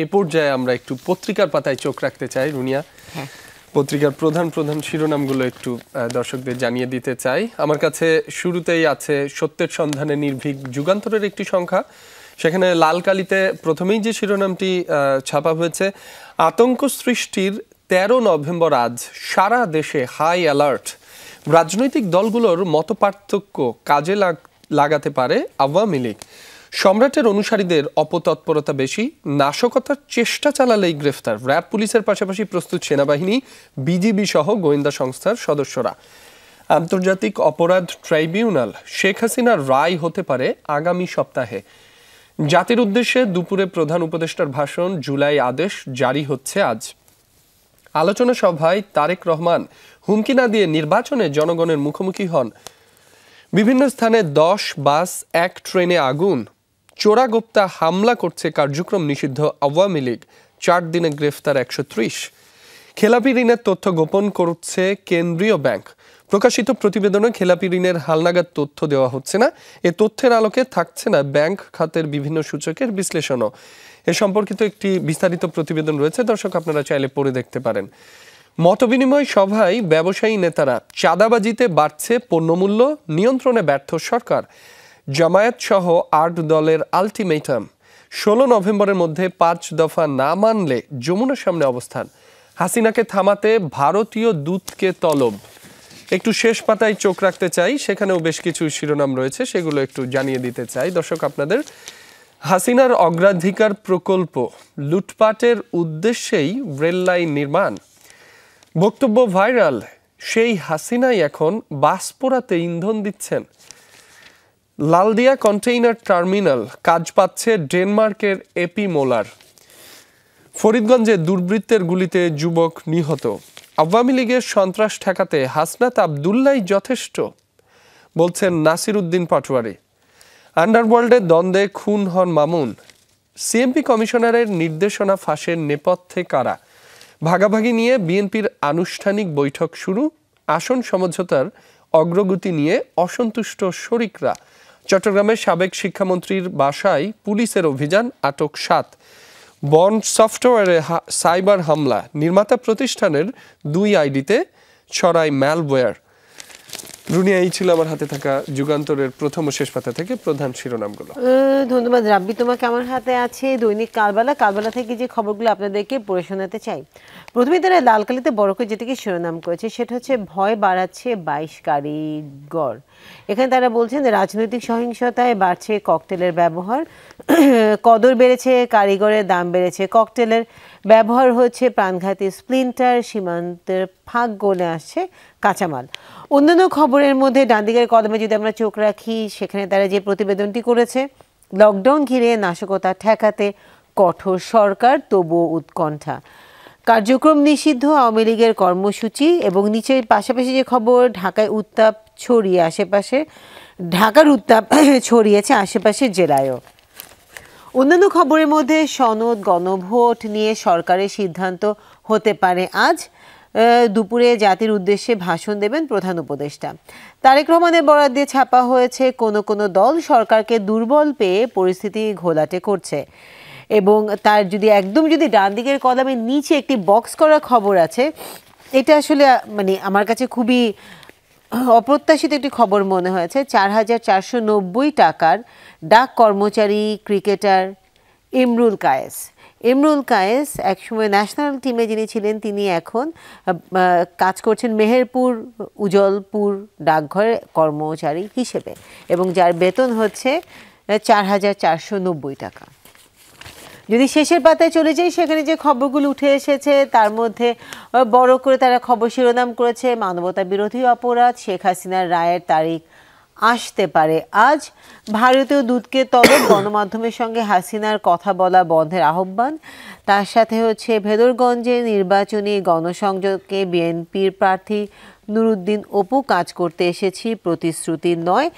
এ পর্যায়ে আমরা একটু পত্রিকার পাতায় চোখ রাখতে চাই রুনিয়া। পত্রিকার প্রধান প্রধান শিরোনামগুলো একটু দর্শকদের জানিয়ে দিতে চাই। আমার কাছে শুরুতেই আছে সত্যের সন্ধানে নির্ভীক, যুগান্তরের একটি সংখ্যা। সেখানে লাল কালিতে প্রথমেই যে শিরোনামটি ছাপা হয়েছে, আতঙ্ক সৃষ্টির 13 নভেম্বর আজ সারা দেশে হাই অ্যালার্ট। রাজনৈতিক দলগুলোর মতপার্থক্য কাজে লাগাতে পারে আওয়ামী লীগ। সম্রাটের অনুসারীদের অপতৎপরতা বেশি, নাশকতার চেষ্টা চালালেই গ্রেফতার। র্যাব পুলিশের পাশাপাশি প্রস্তুত সেনাবাহিনী, বিজিবি সহ গোয়েন্দা সংস্থার সদস্যরা। আন্তর্জাতিক অপরাধ ট্রাইব্যুনাল, শেখ হাসিনার রায় হতে পারে আগামী সপ্তাহে। জাতির উদ্দেশ্যে দুপুরে প্রধান উপদেষ্টার ভাষণ, জুলাই আদেশ জারি হচ্ছে আজ। আলোচনা সভায় তারেক রহমান হুমকি না দিয়ে নির্বাচনে জনগণের মুখোমুখি হন। বিভিন্ন স্থানে 10 বাস, 1 ট্রেনে আগুন। চোরাগোপ্তা হামলা করছে কার্যক্রম নিষিদ্ধ আওয়ামী লীগ, 4 দিনে গ্রেফতার 130। খেলাপি ঋণের তথ্য গোপন করছে কেন্দ্রীয় ব্যাংক। প্রকাশিত প্রতিবেদনে খেলাপি ঋণের হালনাগাদ তথ্য দেওয়া হচ্ছে না। এ তথ্যের আলোকে থাকছে না ব্যাংক খাতের বিভিন্ন সূচকের বিশ্লেষণও। এ সম্পর্কিত একটি বিস্তারিত প্রতিবেদন রয়েছে, দর্শক আপনারা চাইলে পড়ে দেখতে পারেন। মতবিনিময় সভায় ব্যবসায়ী নেতারা, চাঁদাবাজিতে বাড়ছে পণ্যমূল্য, নিয়ন্ত্রণে ব্যর্থ সরকার। জামায়াত সহ 8 দলের আলটিমেটাম, 16 নভেম্বরের মধ্যে 5 দফা না মানলে যমুনার সামনে অবস্থান। হাসিনাকে থামাতে ভারতীয় দূতকে তলব। একটু শেষ পাতায় চোখ রাখতে চাই, সেখানেও বেশ কিছু শিরোনাম রয়েছে, সেগুলো একটু জানিয়ে দিতে চাই দর্শক আপনাদের। হাসিনার অগ্রাধিকার প্রকল্প, লুটপাটের উদ্দেশ্যেই রেললাইন নির্মাণ। বক্তব্য ভাইরাল, সেই হাসিনাই এখন বাস পোড়াতে ইন্ধন দিচ্ছেন। লালদিয়া কন্টেইনার টার্মিনাল কাজ পাচ্ছে ডেনমার্কের এপি মোলার। ফরিদগঞ্জে দুর্বৃত্তের গুলিতে যুবক নিহত। আওয়ামী লীগের সন্ত্রাস ঠেকাতে হাসনাত আবদুল্লাই যথেষ্ট, বলছেন নাসির উদ্দিন পাটোয়ারি। আন্ডারওয়ার্ল্ডের দ্বন্দ্বে খুন হন মামুন। সিএমপি কমিশনারের নির্দেশনা ফাঁসের নেপথ্যে কারা? ভাগাভাগি নিয়ে বিএনপির আনুষ্ঠানিক বৈঠক শুরু। আসন সমঝোতার অগ্রগতি নিয়ে অসন্তুষ্ট শরিকরা। চট্টগ্রামের সাবেক শিক্ষামন্ত্রীর বাসায় পুলিশের অভিযান, আটক 7। বন্ড সফটওয়্যারে সাইবার হামলা, নির্মাতা প্রতিষ্ঠানের 2 আইডিতে ছড়ায় ম্যালওয়্যার। রুনিয়া, এই ছিল আমার হাতে থাকা যুগান্তরের প্রথম ও শেষ পাতা থেকে প্রধান শিরোনামগুলো। ধন্যবাদ রাব্বি তোমাকে। আমার হাতে আছে দৈনিক কালবেলা থেকে যে খবরগুলো আপনাদেরকে পড়ে শোনাতে চাই। প্রথমে তারা লালকালিতে বড় করে যেটিকে শিরোনাম করেছে সেটা হচ্ছে ভয় বাড়াচ্ছে 22 কারিগর। এখানে তারা বলছেন রাজনৈতিক সহিংসতায় বাড়ছে ককটেলের ব্যবহার, কদর বেড়েছে, কারিগরের দাম বেড়েছে, ককটেলের ব্যবহার হচ্ছে প্রাণঘাতী স্প্লিন্টার, সীমান্তের ফাঁক গলে আসছে কাঁচামাল। অন্যান্য খবরের মধ্যে ডান দিকের কদমে যদি আমরা চোখ রাখি, সেখানে তারা যে প্রতিবেদনটি করেছে, লকডাউন ঘিরে নাশকতা ঠেকাতে কঠোর সরকার, তবুও উৎকণ্ঠা। কার্যক্রম নিষিদ্ধ আওয়ামী লীগের কর্মসূচি। এবং নিচের পাশাপাশি যে খবর, ঢাকার উত্তাপ ছড়িয়েছে আশেপাশের জেলায়ও। অন্যান্য খবরের মধ্যে সনদ গণভোট নিয়ে সরকারের সিদ্ধান্ত হতে পারে আজ। দুপুরে জাতির উদ্দেশ্যে ভাষণ দেবেন প্রধান উপদেষ্টা। তারেক রহমানের বরাত দিয়ে ছাপা হয়েছে, কোনো দল সরকারকে দুর্বল পেয়ে পরিস্থিতি ঘোলাটে করছে। এবং তার যদি ডান দিকের কলামের নিচে একটি বক্স করা খবর আছে, এটা আসলে আমার কাছে খুবই অপ্রত্যাশিত একটি খবর মনে হয়েছে। 4,490 টাকার ডাক কর্মচারী ক্রিকেটার ইমরুল কায়েস একসময় ন্যাশনাল টিমে যিনি ছিলেন, তিনি এখন কাজ করছেন মেহেরপুর উজলপুর ডাকঘরে কর্মচারী হিসেবে, এবং যার বেতন হচ্ছে 4,490 টাকা। যদি শেষের পাতায় চলে যাই, সেখানে যে খবরগুলো উঠে এসেছে তার মধ্যে বড় করে তারা খবর শিরোনাম করেছে মানবতা বিরোধী অপরাধ, শেখ হাসিনার রায়ের তারিখ আসতে পারে আজ। ভারতীয় দূতকে তলব, গণমাধ্যমের সঙ্গে হাসিনার কথা বলা বন্ধের আহ্বান। তার সাথে হচ্ছে ভেদরগঞ্জে নির্বাচনী গণসংযোগে বিএনপির প্রার্থী নুরুদ্দিন অপু, কাজ করতে এসেছি, প্রতিশ্রুতি নয়।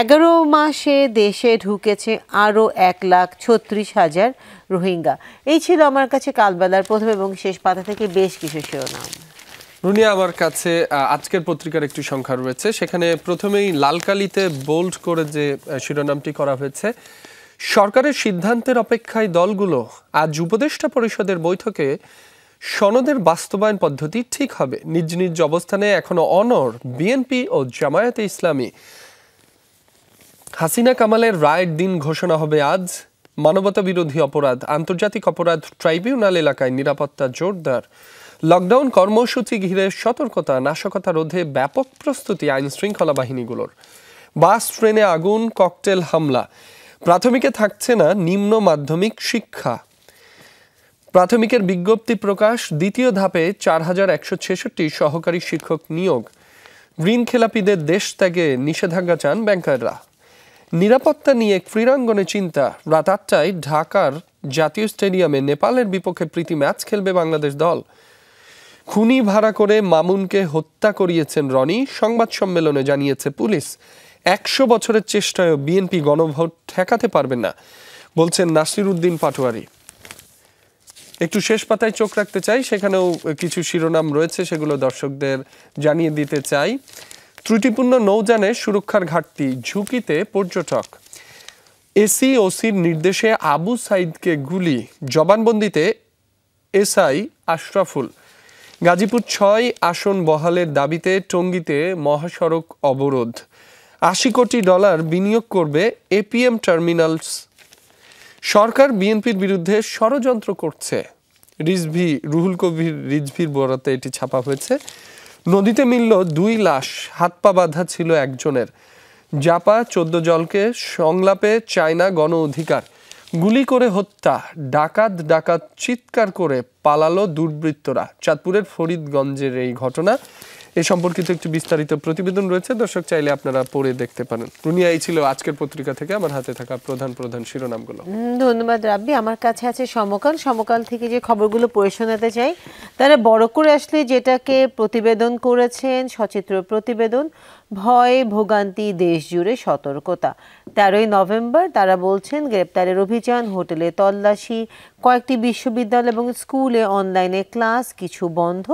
11 মাসে দেশে ঢুকেছে আরও 1,36,000 রোহিঙ্গা। এই ছিল আমার কাছে কালবেলার প্রথম এবং শেষ পাতা থেকে বেশ কিছু শিরোনাম। রুনিয়া, আমার কাছে আজকের পত্রিকার একটি সংখ্যা রয়েছে, সেখানে প্রথমেই লালকালিতে বোল্ড করে যে শিরোনামটি করা হয়েছে সরকারের সিদ্ধান্তের অপেক্ষায় দলগুলো আজ উপদেষ্টা পরিষদের বৈঠকে সনদের বাস্তবায়ন পদ্ধতি ঠিক হবে। নিজ নিজ অবস্থানে এখনো অনড় বিএনপি ও জামায়াতে ইসলামী। হাসিনা কামালের রায়ের দিন ঘোষণা হবে আজ। মানবতা বিরোধী অপরাধ, আন্তর্জাতিক অপরাধ ট্রাইব্যুনাল এলাকায় নিরাপত্তা জোরদার। লকডাউন কর্মসূচি ঘিরে সতর্কতা, নাশকতা রোধে ব্যাপক প্রস্তুতি আইন শৃঙ্খলা বাহিনীগুলোর। বাস ট্রেনে আগুন, ককটেল হামলা। প্রাথমিকে থাকছে না নিম্ন মাধ্যমিক শিক্ষা। প্রাথমিকের বিজ্ঞপ্তি প্রকাশ। দ্বিতীয় ধাপে 4166 সহকারী শিক্ষক নিয়োগ। ঋণ খেলাপিদের দেশ ত্যাগে নিষেধাজ্ঞা চান ব্যাংকাররা। নিরাপত্তা নিয়ে ক্রীড়াঙ্গনে চিন্তা। রাত 8টায় ঢাকার জাতীয় স্টেডিয়ামে নেপালের বিপক্ষে প্রীতি ম্যাচ খেলবে বাংলাদেশ দল। খুনি ভাড়া করে মামুনকে হত্যা করিয়েছেন রনি, সংবাদ সম্মেলনে জানিয়েছে পুলিশ। 100 বছরের চেষ্টায়ও বিএনপি গণভোট ঠেকাতে পারবে না, বলছেন নাসির উদ্দিন পাটোয়ারি। একটু শেষ পাতায় চোখ রাখতে চাই, সেখানেও কিছু শিরোনাম রয়েছে, সেগুলো দর্শকদের জানিয়ে দিতে চাই। ত্রুটিপূর্ণ নৌযানে সুরক্ষার ঘাটতি, ঝুঁকিতে পর্যটক। এসি ওসির নির্দেশে আবু সাইদকে গুলি, জবানবন্দিতে এসআই আশরাফুল। গাজীপুর 6 আসন বহালের দাবিতে টঙ্গীতে মহাসড়ক অবরোধ। $80 কোটি বিনিয়োগ করবে এপিএম টার্মিনালস। সরকার বিএনপির বিরুদ্ধে ষড়যন্ত্র করছে। রুহুল কবির রিজভির বরাতে এটি ছাপা হয়েছে। নদীতে মিলল 2 লাশ, হাত পা বাঁধা ছিল একজনের। জাপা 14 জলকে সংলাপে চায় না গণ অধিকার। গুলি করে হত্যা, ডাকাত চিৎকার করে পালালো দুর্বৃত্তরা। চাঁদপুরের ফরিদগঞ্জের এই ঘটনা। এ সম্পর্কিত একটি বিস্তারিত প্রতিবেদন রয়েছে, দর্শক চাইলে আপনারা পড়ে দেখতে পারেন। রুনিয়া, এই ছিল আজকের পত্রিকা থেকে আমার হাতে থাকা প্রধান শিরোনামগুলো। ধন্যবাদ রাব্বি। আমার কাছে আছে সমকাল থেকে যে খবরগুলো পড়ে শোনাতে চাই। তারা বড় করে আসলে যেটাকে প্রতিবেদন করেছেন, সচিত্র প্রতিবেদন, ভয় ভোগান্তি দেশ জুড়ে সতর্কতা। 13ই নভেম্বর তারা বলছেন গ্রেপ্তারের অভিযান, হোটেলে তল্লাশি, কয়েকটি বিশ্ববিদ্যালয় এবং স্কুলে অনলাইনে ক্লাস, কিছু বন্ধ।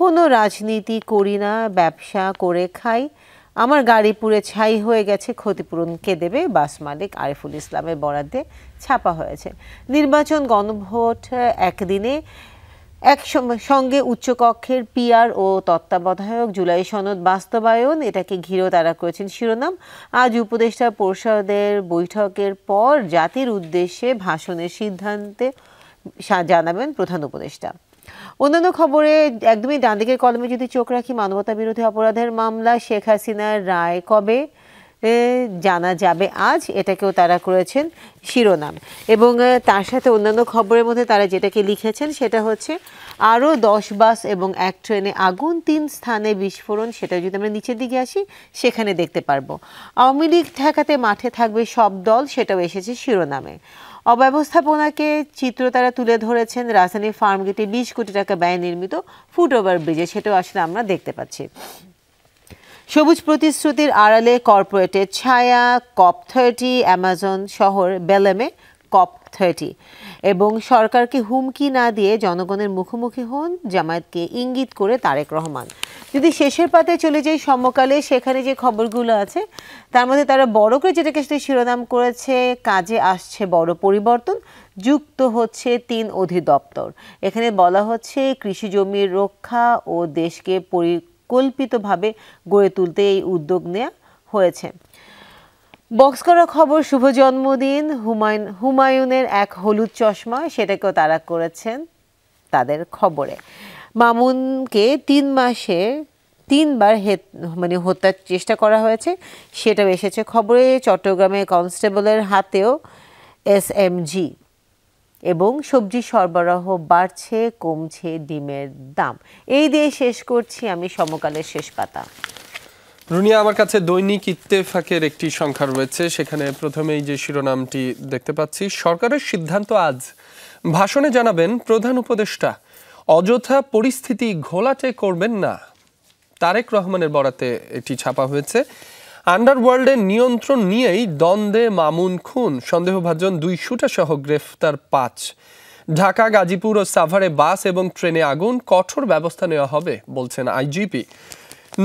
কোনো রাজনীতি করি না, ব্যবসা করে খাই। আমার গাড়ি পুড়ে ছাই হয়ে গেছে, ক্ষতিপূরণ কে দেবে? বাস মালিক আরিফুল ইসলামের বরাদ্দে ছাপা হয়েছে। নির্বাচন, গণভোট একদিনে, সঙ্গে উচ্চকক্ষের পিআর ও তত্ত্বাবধায়ক, জুলাই সনদ বাস্তবায়ন, এটাকে ঘিরেও তারা করেছেন শিরোনাম। আজ উপদেষ্টা পরিষদের বৈঠকের পর জাতির উদ্দেশ্যে ভাষণের সিদ্ধান্তে জানাবেন প্রধান উপদেষ্টা। অন্যান্য খবরে একদমই ডান দিকের কলমে যদি চোখ রাখি, মানবতা বিরোধী অপরাধের মামলা, শেখ হাসিনার রায় কবে জানা যাবে আজ, এটাকেও তারা করেছেন শিরোনাম। এবং তার সাথে অন্যান্য খবরের মধ্যে তারা যেটাকে লিখেছেন সেটা হচ্ছে আরও 10 বাস এবং 1 ট্রেনে আগুন, 3 স্থানে বিস্ফোরণ। সেটা যদি আমরা নিচের দিকে আসি সেখানে দেখতে পারবো। আওয়ামী লীগ ঠেকাতে মাঠে থাকবে সব দল, সেটাও এসেছে শিরোনামে। অব্যবস্থাপনাকে চিত্র তারা তুলে ধরেছেন রাজধানীর ফার্মগেটে 20 কোটি টাকা ব্যয় নির্মিত ফুটওভার ব্রিজে, সেটাও আসলে আমরা দেখতে পাচ্ছি। সবুজ প্রতিশ্রুতির আড়ালে কর্পোরেটের ছায়া, COP30, অ্যামাজন শহর বেলেমে COP30 এবং সরকারকে হুমকি না দিয়ে জনগণের মুখোমুখি হন, জামায়াতকে ইঙ্গিত করে তারেক রহমান। যদি শেষের পাতায় চলে যাই সমকালে, সেখানে যে খবরগুলো আছে তার মধ্যে তারা বড় করে যেটাকে শিরোনাম করেছে কাজে আসছে বড় পরিবর্তন, যুক্ত হচ্ছে 3 অধিদপ্তর। এখানে বলা হচ্ছে কৃষি জমির রক্ষা ও দেশকে পরিকল্পিতভাবে গড়ে তুলতে এই উদ্যোগ নেওয়া হয়েছে। বক্স করা খবর, শুভ জন্মদিন হুমায়ুনের এক হলুদ চশমা, সেটাকেও তারা করেছেন তাদের খবরে। মামুনকে 3 মাসে 3বার হত্যার চেষ্টা করা হয়েছে, সেটাও এসেছে খবরে। চট্টগ্রামে কনস্টেবলের হাতেও SMG। এবং সবজি সরবরাহ বাড়ছে, কমছে ডিমের দাম। এই দিয়ে শেষ করছি আমি সমকালের শেষ পাতা। রুনিয়া, আমার কাছে দৈনিক ইত্তেফাকের একটি সংখ্যা রয়েছে, সেখানে প্রথমেই যে শিরোনামটি দেখতে পাচ্ছি, সরকারের সিদ্ধান্ত আজ, ভাষণে জানাবেন প্রধান উপদেষ্টা। অযথা পরিস্থিতি ঘোলাটে করবেন না, তারেক রহমানের বরাতে এটি ছাপা হয়েছে। আন্ডারওয়ার্ল্ডের নিয়ন্ত্রণ নিয়েই দ্বন্দ্বে মামুন খুন, সন্দেহভাজন 2 শুটার সহ গ্রেফতার 5। ঢাকা, গাজীপুর ও সাভারে বাস এবং ট্রেনে আগুন, কঠোর ব্যবস্থা নেওয়া হবে বলছেন আইজিপি।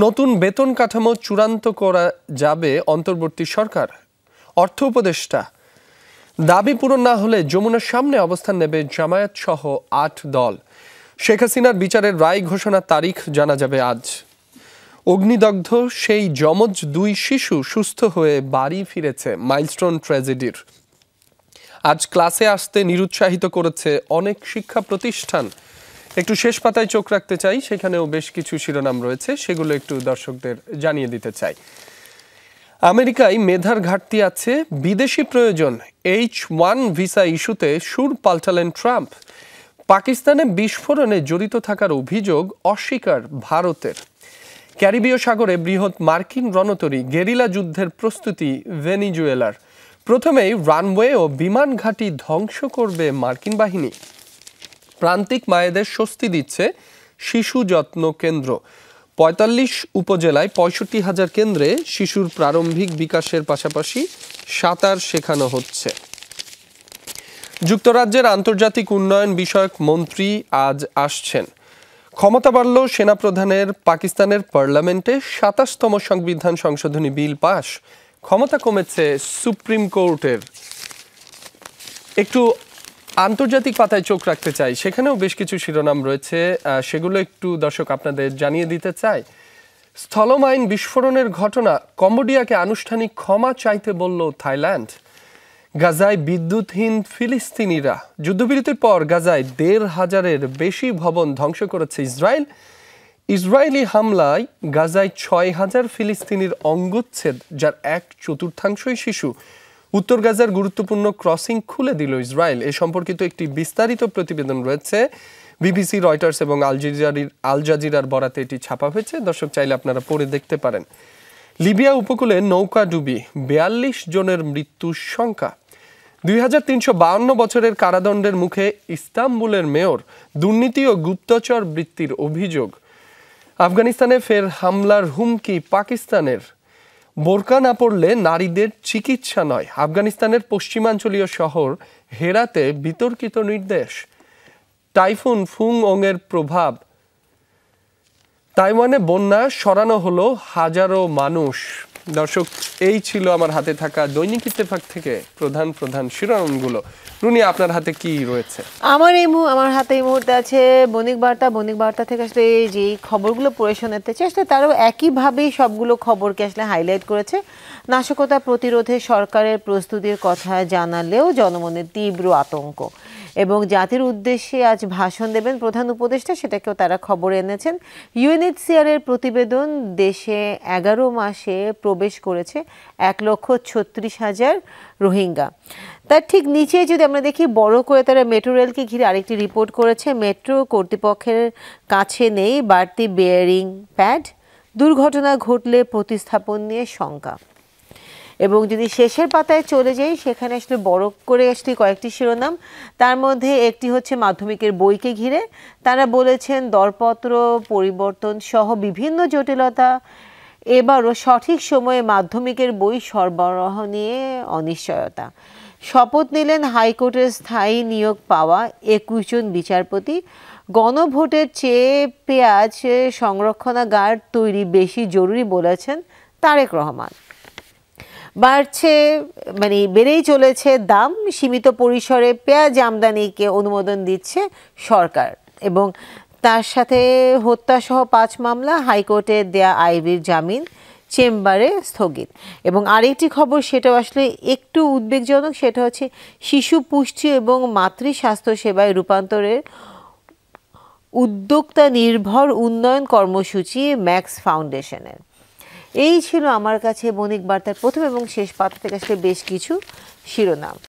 নতুন বেতন কাঠামো চূড়ান্ত করা যাবে অন্তর্বর্তী সরকার, অর্থ উপদেষ্টা। দাবি পূরণ না হলে যমুনার সামনে অবস্থান নেবে জামায়াত সহ ৮ দল। শেখ হাসিনার বিচারের রায় ঘোষণার তারিখ জানা যাবে আজ। অগ্নিদগ্ধ সেই যমজ ২ শিশু সুস্থ হয়ে বাড়ি ফিরেছে মাইলস্টোন ট্র্যাজেডির। আজ ক্লাসে আসতে নিরুৎসাহিত করেছে অনেক শিক্ষা প্রতিষ্ঠান। একটু শেষ পাতায় চোখ রাখতে চাই, সেখানেও বেশ কিছু শিরোনাম রয়েছে, সেগুলো একটু দর্শকদের জানিয়ে দিতে চাই। আমেরিকায় মেধার ঘাটতি আছে, বিদেশি প্রয়োজন, H-1 ভিসা ইস্যুতে সুর পাল্টালেন ট্রাম্প। পাকিস্তানে বিস্ফোরণে জড়িত থাকার অভিযোগ অস্বীকার ভারতের। ক্যারিবীয় সাগরে বৃহৎ মার্কিন রণতরী, গেরিলা যুদ্ধের প্রস্তুতি ভেনিজুয়েলার। প্রথমেই রানওয়ে ও বিমান ঘাঁটি ধ্বংস করবে মার্কিন বাহিনী। প্রান্তিক মায়েদের স্বস্তি দিচ্ছে শিশু যত্ন কেন্দ্র। ৪৫ উপজেলায় ৬৫,০০০ কেন্দ্রে শিশুর প্রারম্ভিক বিকাশের পাশাপাশি সাঁতার শেখানো হচ্ছে। যুক্তরাজ্যের আন্তর্জাতিক উন্নয়ন বিষয়ক মন্ত্রী আজ আসছেন। ক্ষমতা বাড়ল সেনাপ্রধানের। পাকিস্তানের পার্লামেন্টে ২৭তম সংবিধান সংশোধনী বিল পাশ। ক্ষমতা কমেছে সুপ্রিম কোর্টের। একটু আন্তর্জাতিক পাতায় চোখ রাখতে চাই, সেখানেও বেশ কিছু শিরোনাম রয়েছে, সেগুলো একটু দর্শক আপনাদের জানিয়ে দিতে চাই। স্থলমাইন বিস্ফোরণের ঘটনা, কম্বোডিয়াকে আনুষ্ঠানিক ক্ষমা চাইতে বলল থাইল্যান্ড। গাজায় বিদ্যুৎহীন ফিলিস্তিনিরা। যুদ্ধবিরতির পর গাজায় ১৫০০-এর বেশি ভবন ধ্বংস করেছে ইসরায়েল। ইসরায়েলি হামলায় গাজায় ৬,০০০ ফিলিস্তিনির অঙ্গচ্ছেদ, যার ১/৪ শিশু। উত্তর গাজার গুরুত্বপূর্ণ ক্রসিং খুলে দিল ইসরায়েল। এ সম্পর্কিত একটি বিস্তারিত প্রতিবেদন রয়েছে। বিবিসি, রয়টার্স এবং আল জাজিরার বরাতে এটি ছাপা হয়েছে। দর্শক চাইলে আপনারা পড়ে দেখতে পারেন। লিবিয়া উপকূলে নৌকা ডুবি ৪২ জনের মৃত্যুর শঙ্কা। ২৩৫২ বছরের কারাদণ্ডের মুখে ইস্তাম্বুলের মেয়র। দুর্নীতি ও গুপ্তচর বৃত্তির অভিযোগ। আফগানিস্তানে ফের হামলার হুমকি পাকিস্তানের। বোরকা না পড়লে নারীদের চিকিৎসা নয়। আফগানিস্তানের পশ্চিমাঞ্চলীয় শহর হেরাতে বিতর্কিত নির্দেশ। টাইফুন ফুং-ওংয়ের প্রভাব। তাইওয়ানে বন্যা, সরানো হলো হাজারো মানুষ। দর্শক, এই ছিল আমার হাতে থাকা দৈনিক ইত্তেফাক থেকে প্রধান প্রধান শিরোনামগুলো। রুনি, আপনার হাতে কি রয়েছে? আমার হাতে এই মুহূর্তে আছে বণিক বার্তা। বণিক বার্তা থেকে আসলে যে খবরগুলো পড়ে শোনাতে চেষ্টা, তারাও একইভাবেই সবগুলো খবরকে আসলে হাইলাইট করেছে। নাশকতা প্রতিরোধে সরকারের প্রস্তুতির কথা জানালেও জনমনের তীব্র আতঙ্ক। এবং জাতির উদ্দেশ্যে আজ ভাষণ দেবেন প্রধান উপদেষ্টা, সেটাকেও তারা খবর এনেছেন। UNHCR এর প্রতিবেদন, দেশে 11 মাসে প্রবেশ করেছে ১,৩৬,০০০ রোহিঙ্গা। তার ঠিক নিচে যদি আমরা দেখি, বড় করে তারা মেট্রো রেলকে ঘিরে আরেকটি রিপোর্ট করেছে। মেট্রো কর্তৃপক্ষের কাছে নেই বাড়তি বেয়ারিং প্যাড, দুর্ঘটনা ঘটলে প্রতিস্থাপন নিয়ে শঙ্কা। এবং যদি শেষের পাতায় চলে যাই, সেখানে আসলে বড় করে আসলে কয়েকটি শিরোনাম। তার মধ্যে একটি হচ্ছে মাধ্যমিকের বইকে ঘিরে। তারা বলেছেন দরপত্র পরিবর্তন সহ বিভিন্ন জটিলতা, এবারও সঠিক সময়ে মাধ্যমিকের বই সরবরাহ নিয়ে অনিশ্চয়তা। শপথ নিলেন হাইকোর্টের স্থায়ী নিয়োগ পাওয়া ২১ জন বিচারপতি। গণভোটের চেয়ে পেঁয়াজ সংরক্ষণাগার তৈরি বেশি জরুরি বলেছেন তারেক রহমান। বেড়েই চলেছে দাম, সীমিত পরিসরে পেঁয়াজ আমদানিকে অনুমোদন দিচ্ছে সরকার। এবং তার সাথে হত্যাসহ ৫ মামলা, হাইকোর্টে দেয়া আইবির জামিন চেম্বারে স্থগিত। এবং আরেকটি খবর, সেটাও আসলে একটু উদ্বেগজনক, সেটা হচ্ছে শিশু পুষ্টি এবং মাতৃ স্বাস্থ্য সেবায় রূপান্তরের উদ্যোক্তা নির্ভর উন্নয়ন কর্মসূচি ম্যাক্স ফাউন্ডেশনের। এই ছিল আমার কাছে বণিক বার্তার প্রথম এবং শেষ পাতা থেকে আসলে বেশ কিছু শিরোনাম।